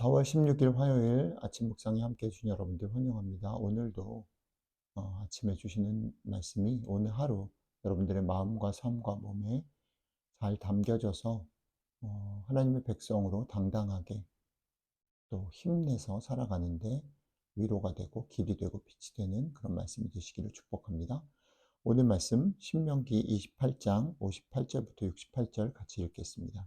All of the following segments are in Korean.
4월 16일 화요일 아침 묵상에 함께 해주신 여러분들 환영합니다. 오늘도 아침에 주시는 말씀이 오늘 하루 여러분들의 마음과 삶과 몸에 잘 담겨져서 하나님의 백성으로 당당하게 또 힘내서 살아가는데 위로가 되고 길이 되고 빛이 되는 그런 말씀이 되시기를 축복합니다. 오늘 말씀 신명기 28장 58절부터 68절 같이 읽겠습니다.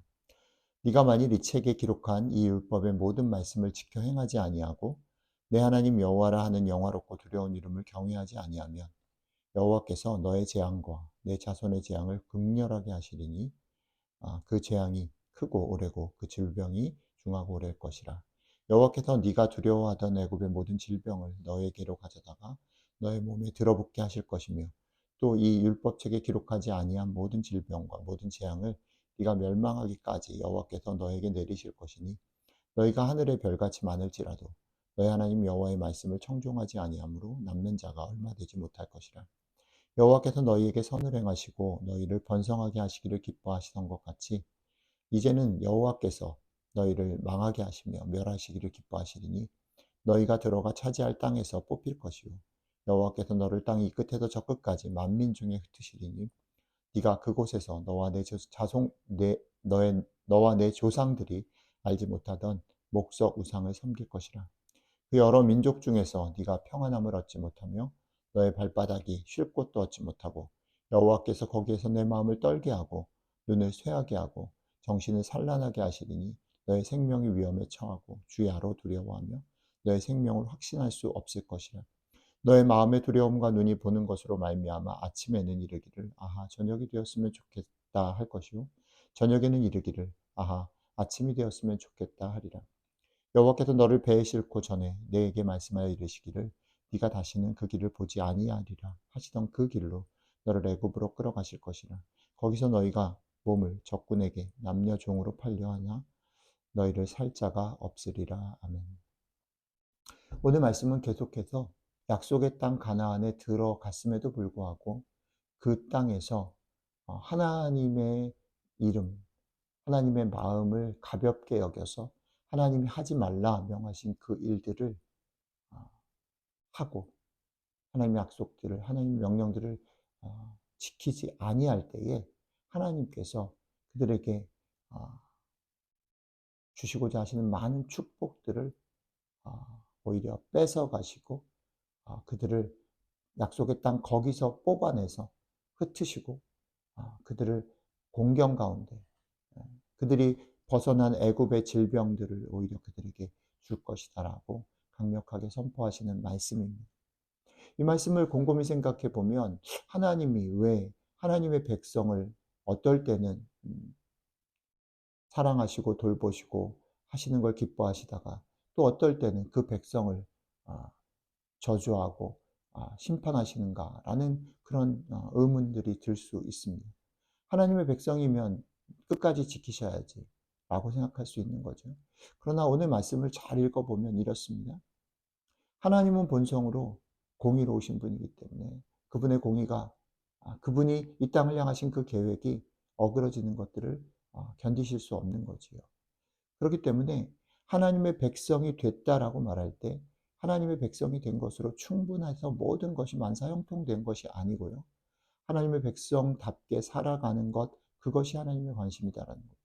네가 만일 이 책에 기록한 이 율법의 모든 말씀을 지켜 행하지 아니하고 내 하나님 여호와라 하는 영화롭고 두려운 이름을 경외하지 아니하면 여호와께서 너의 재앙과 내 자손의 재앙을 극렬하게 하시리니 그 재앙이 크고 오래고 그 질병이 중하고 오래일 것이라. 여호와께서 네가 두려워하던 애굽의 모든 질병을 너에게로 가져다가 너의 몸에 들어붙게 하실 것이며 또 이 율법책에 기록하지 아니한 모든 질병과 모든 재앙을 네가 멸망하기까지 여호와께서 너에게 내리실 것이니 너희가 하늘의 별같이 많을지라도 너희 하나님 여호와의 말씀을 청종하지 아니하므로 남는 자가 얼마 되지 못할 것이라. 여호와께서 너희에게 선을 행하시고 너희를 번성하게 하시기를 기뻐하시던 것 같이 이제는 여호와께서 너희를 망하게 하시며 멸하시기를 기뻐하시리니 너희가 들어가 차지할 땅에서 뽑힐 것이요 여호와께서 너를 땅 이 끝에서 저 끝까지 만민 중에 흩으시리니 네가 그곳에서 너와 내 조상들이 알지 못하던 목석 우상을 섬길 것이라. 그 여러 민족 중에서 네가 평안함을 얻지 못하며 너의 발바닥이 쉴 곳도 얻지 못하고 여호와께서 거기에서 내 마음을 떨게 하고 눈을 쇠하게 하고 정신을 산란하게 하시리니 너의 생명이 위험에 처하고 주야로 두려워하며 너의 생명을 확신할 수 없을 것이라. 너의 마음의 두려움과 눈이 보는 것으로 말미암아 아침에는 이르기를 아하 저녁이 되었으면 좋겠다 할 것이요 저녁에는 이르기를 아하 아침이 되었으면 좋겠다 하리라. 여호와께서 너를 배에 싣고 전에 내게 말씀하여 이르시기를 네가 다시는 그 길을 보지 아니하리라 하시던 그 길로 너를 애굽으로 끌어가실 것이라. 거기서 너희가 몸을 적군에게 남녀 종으로 팔려 하나 너희를 살 자가 없으리라. 아멘. 오늘 말씀은 계속해서 약속의 땅 가나안에 들어갔음에도 불구하고 그 땅에서 하나님의 이름, 하나님의 마음을 가볍게 여겨서 하나님이 하지 말라 명하신 그 일들을 어, 하고 하나님의 약속들을 하나님의 명령들을 지키지 아니할 때에 하나님께서 그들에게 어, 주시고자 하시는 많은 축복들을 오히려 뺏어 가시고 그들을 약속의 땅 거기서 뽑아내서 흩으시고 그들을 공경 가운데 그들이 벗어난 애굽의 질병들을 오히려 그들에게 줄 것이다라고 강력하게 선포하시는 말씀입니다. 이 말씀을 곰곰이 생각해 보면 하나님이 왜 하나님의 백성을 어떨 때는 사랑하시고 돌보시고 하시는 걸 기뻐하시다가 또 어떨 때는 그 백성을 아, 저주하고 심판하시는가라는 그런 의문들이 들 수 있습니다. 하나님의 백성이면 끝까지 지키셔야지 라고 생각할 수 있는 거죠. 그러나 오늘 말씀을 잘 읽어보면 이렇습니다. 하나님은 본성으로 공의로우신 분이기 때문에 그분의 공의가 그분이 이 땅을 향하신 그 계획이 어그러지는 것들을 견디실 수 없는 거지요. 그렇기 때문에 하나님의 백성이 됐다라고 말할 때 하나님의 백성이 된 것으로 충분해서 모든 것이 만사형통된 것이 아니고요. 하나님의 백성답게 살아가는 것, 그것이 하나님의 관심이다라는 것.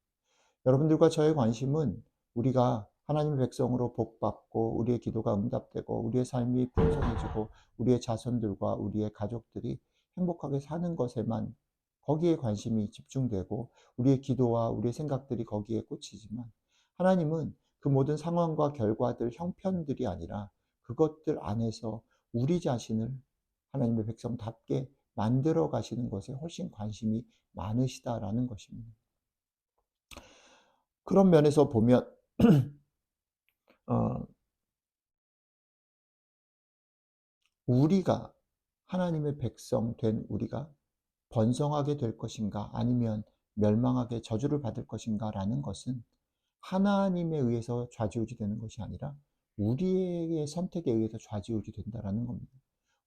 여러분들과 저의 관심은 우리가 하나님의 백성으로 복받고 우리의 기도가 응답되고 우리의 삶이 풍성해지고 우리의 자손들과 우리의 가족들이 행복하게 사는 것에만 거기에 관심이 집중되고 우리의 기도와 우리의 생각들이 거기에 꽂히지만 하나님은 그 모든 상황과 결과들, 형편들이 아니라 그것들 안에서 우리 자신을 하나님의 백성답게 만들어 가시는 것에 훨씬 관심이 많으시다라는 것입니다. 그런 면에서 보면 어, 우리가 하나님의 백성 된 우리가 번성하게 될 것인가 아니면 멸망하게 저주를 받을 것인가라는 것은 하나님에 의해서 좌지우지되는 것이 아니라 우리의 선택에 의해서 좌지우지 된다라는 겁니다.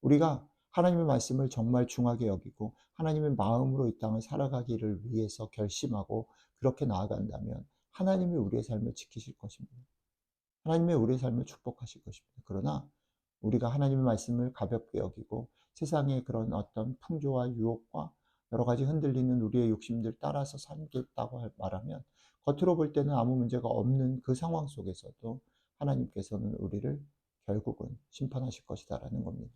우리가 하나님의 말씀을 정말 중하게 여기고 하나님의 마음으로 이 땅을 살아가기를 위해서 결심하고 그렇게 나아간다면 하나님이 우리의 삶을 지키실 것입니다. 하나님의 우리의 삶을 축복하실 것입니다. 그러나 우리가 하나님의 말씀을 가볍게 여기고 세상의 그런 어떤 풍조와 유혹과 여러 가지 흔들리는 우리의 욕심들 따라서 살겠다고 말하면 겉으로 볼 때는 아무 문제가 없는 그 상황 속에서도 하나님께서는 우리를 결국은 심판하실 것이다라는 겁니다.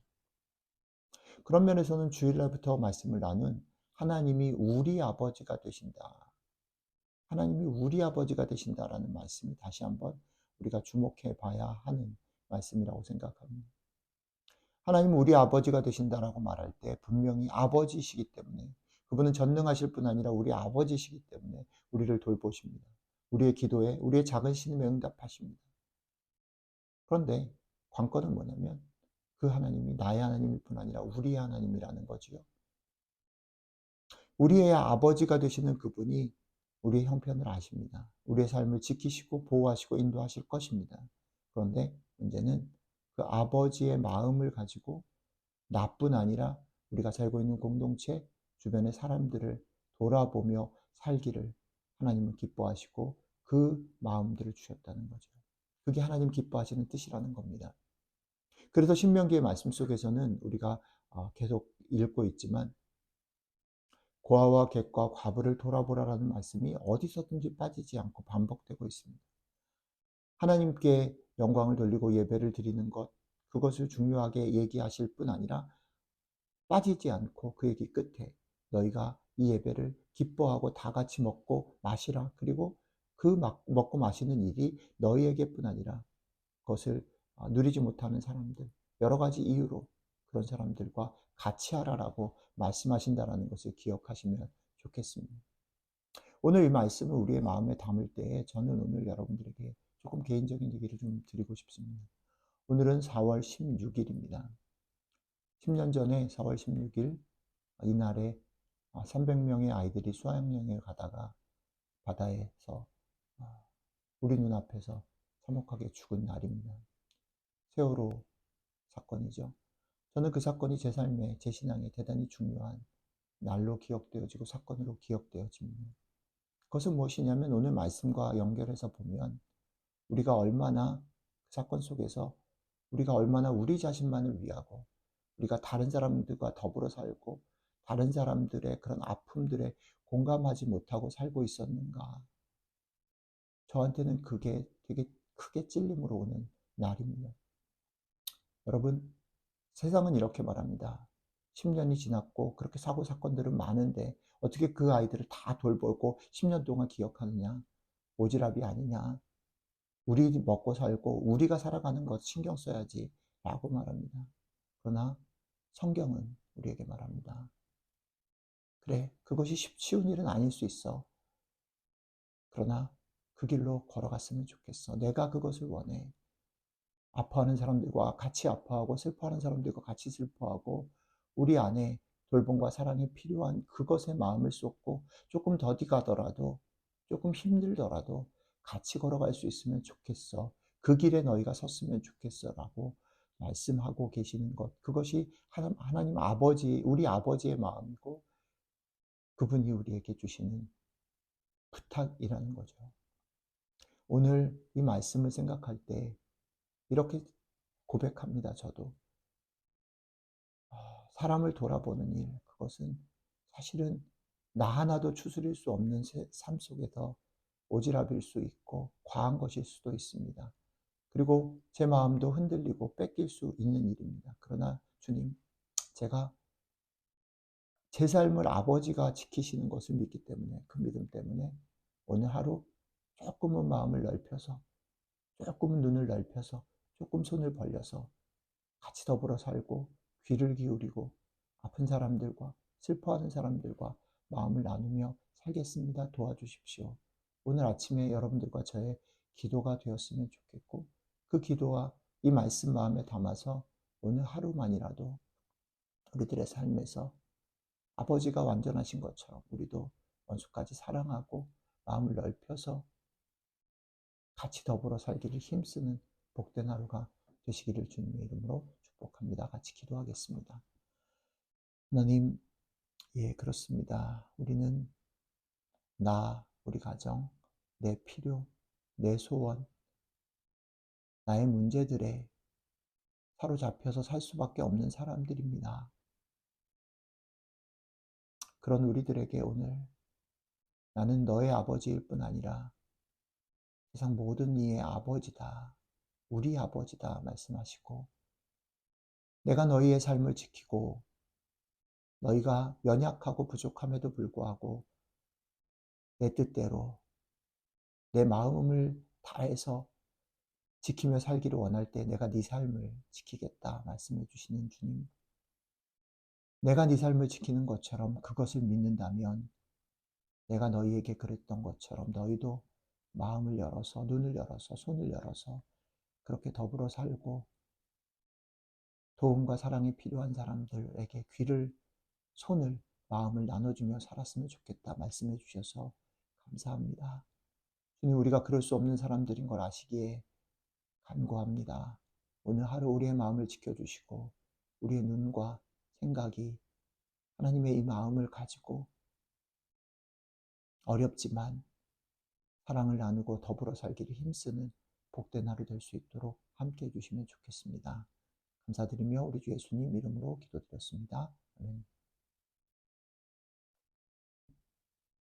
그런 면에서는 주일날부터 말씀을 나눈 하나님이 우리 아버지가 되신다. 하나님이 우리 아버지가 되신다라는 말씀이 다시 한번 우리가 주목해 봐야 하는 말씀이라고 생각합니다. 하나님은 우리 아버지가 되신다라고 말할 때 분명히 아버지시기 때문에 그분은 전능하실 뿐 아니라 우리 아버지시기 때문에 우리를 돌보십니다. 우리의 기도에 우리의 작은 신음에 응답하십니다. 그런데 관건은 뭐냐면 그 하나님이 나의 하나님일 뿐 아니라 우리의 하나님이라는 거지요. 우리의 아버지가 되시는 그분이 우리의 형편을 아십니다. 우리의 삶을 지키시고 보호하시고 인도하실 것입니다. 그런데 문제는 그 아버지의 마음을 가지고 나뿐 아니라 우리가 살고 있는 공동체 주변의 사람들을 돌아보며 살기를 하나님은 기뻐하시고 그 마음들을 주셨다는 거죠. 그게 하나님 기뻐하시는 뜻이라는 겁니다. 그래서 신명기의 말씀 속에서는 우리가 계속 읽고 있지만 고아와 객과 과부를 돌아보라라는 말씀이 어디서든지 빠지지 않고 반복되고 있습니다. 하나님께 영광을 돌리고 예배를 드리는 것, 그것을 중요하게 얘기하실 뿐 아니라 빠지지 않고 그 얘기 끝에 너희가 이 예배를 기뻐하고 다 같이 먹고 마시라. 그리고 그 먹고 마시는 일이 너희에게뿐 아니라 그것을 누리지 못하는 사람들, 여러 가지 이유로 그런 사람들과 같이 하라라고 말씀하신다라는 것을 기억하시면 좋겠습니다. 오늘 이 말씀을 우리의 마음에 담을 때에 저는 오늘 여러분들에게 조금 개인적인 얘기를 좀 드리고 싶습니다. 오늘은 4월 16일입니다. 10년 전에 4월 16일 이날에 300명의 아이들이 수학여행을 가다가 바다에서 우리 눈앞에서 참혹하게 죽은 날입니다. 세월호 사건이죠. 저는 그 사건이 제 삶에, 제 신앙에 대단히 중요한 날로 기억되어지고 사건으로 기억되어집니다. 그것은 무엇이냐면 오늘 말씀과 연결해서 보면 우리가 얼마나 그 사건 속에서 우리가 얼마나 우리 자신만을 위하고 우리가 다른 사람들과 더불어 살고 다른 사람들의 그런 아픔들에 공감하지 못하고 살고 있었는가. 저한테는 그게 되게 크게 찔림으로 오는 날입니다. 여러분, 세상은 이렇게 말합니다. 10년이 지났고 그렇게 사고 사건들은 많은데 어떻게 그 아이들을 다 돌보고 10년 동안 기억하느냐? 오지랖이 아니냐? 우리 먹고 살고 우리가 살아가는 것 신경 써야지 라고 말합니다. 그러나 성경은 우리에게 말합니다. 그래, 그것이 쉬운 일은 아닐 수 있어. 그러나 그 길로 걸어갔으면 좋겠어. 내가 그것을 원해. 아파하는 사람들과 같이 아파하고 슬퍼하는 사람들과 같이 슬퍼하고 우리 안에 돌봄과 사랑이 필요한 그것에 마음을 쏟고 조금 더디 가더라도 조금 힘들더라도 같이 걸어갈 수 있으면 좋겠어. 그 길에 너희가 섰으면 좋겠어 라고 말씀하고 계시는 것. 그것이 하나님 아버지, 우리 아버지의 마음이고 그분이 우리에게 주시는 부탁이라는 거죠. 오늘 이 말씀을 생각할 때 이렇게 고백합니다. 저도. 사람을 돌아보는 일, 그것은 사실은 나 하나도 추스릴 수 없는 삶 속에서 오지랖일 수 있고 과한 것일 수도 있습니다. 그리고 제 마음도 흔들리고 뺏길 수 있는 일입니다. 그러나 주님, 제가 제 삶을 아버지가 지키시는 것을 믿기 때문에 그 믿음 때문에 오늘 하루 조금은 마음을 넓혀서 조금은 눈을 넓혀서 조금 손을 벌려서 같이 더불어 살고 귀를 기울이고 아픈 사람들과 슬퍼하는 사람들과 마음을 나누며 살겠습니다. 도와주십시오. 오늘 아침에 여러분들과 저의 기도가 되었으면 좋겠고 그 기도와 이 말씀 마음에 담아서 오늘 하루만이라도 우리들의 삶에서 아버지가 완전하신 것처럼 우리도 원수까지 사랑하고 마음을 넓혀서 같이 더불어 살기를 힘쓰는 복된 하루가 되시기를 주님의 이름으로 축복합니다. 같이 기도하겠습니다. 하나님, 예, 그렇습니다. 우리는 우리 가정, 내 필요, 내 소원, 나의 문제들에 사로잡혀서 살 수밖에 없는 사람들입니다. 그런 우리들에게 오늘 나는 너의 아버지일 뿐 아니라 세상 모든 이의 아버지다. 우리 아버지다 말씀하시고 내가 너희의 삶을 지키고 너희가 연약하고 부족함에도 불구하고 내 뜻대로 내 마음을 다해서 지키며 살기를 원할 때 내가 네 삶을 지키겠다 말씀해 주시는 주님. 내가 네 삶을 지키는 것처럼 그것을 믿는다면 내가 너희에게 그랬던 것처럼 너희도 마음을 열어서 눈을 열어서 손을 열어서 그렇게 더불어 살고 도움과 사랑이 필요한 사람들에게 귀를 손을 마음을 나눠주며 살았으면 좋겠다 말씀해 주셔서 감사합니다. 주님 우리가 그럴 수 없는 사람들인 걸 아시기에 간구합니다. 오늘 하루 우리의 마음을 지켜주시고 우리의 눈과 생각이 하나님의 이 마음을 가지고 어렵지만 사랑을 나누고 더불어 살기를 힘쓰는 복된 하루 될 수 있도록 함께해 주시면 좋겠습니다. 감사드리며 우리 주 예수님 이름으로 기도드렸습니다. 아멘.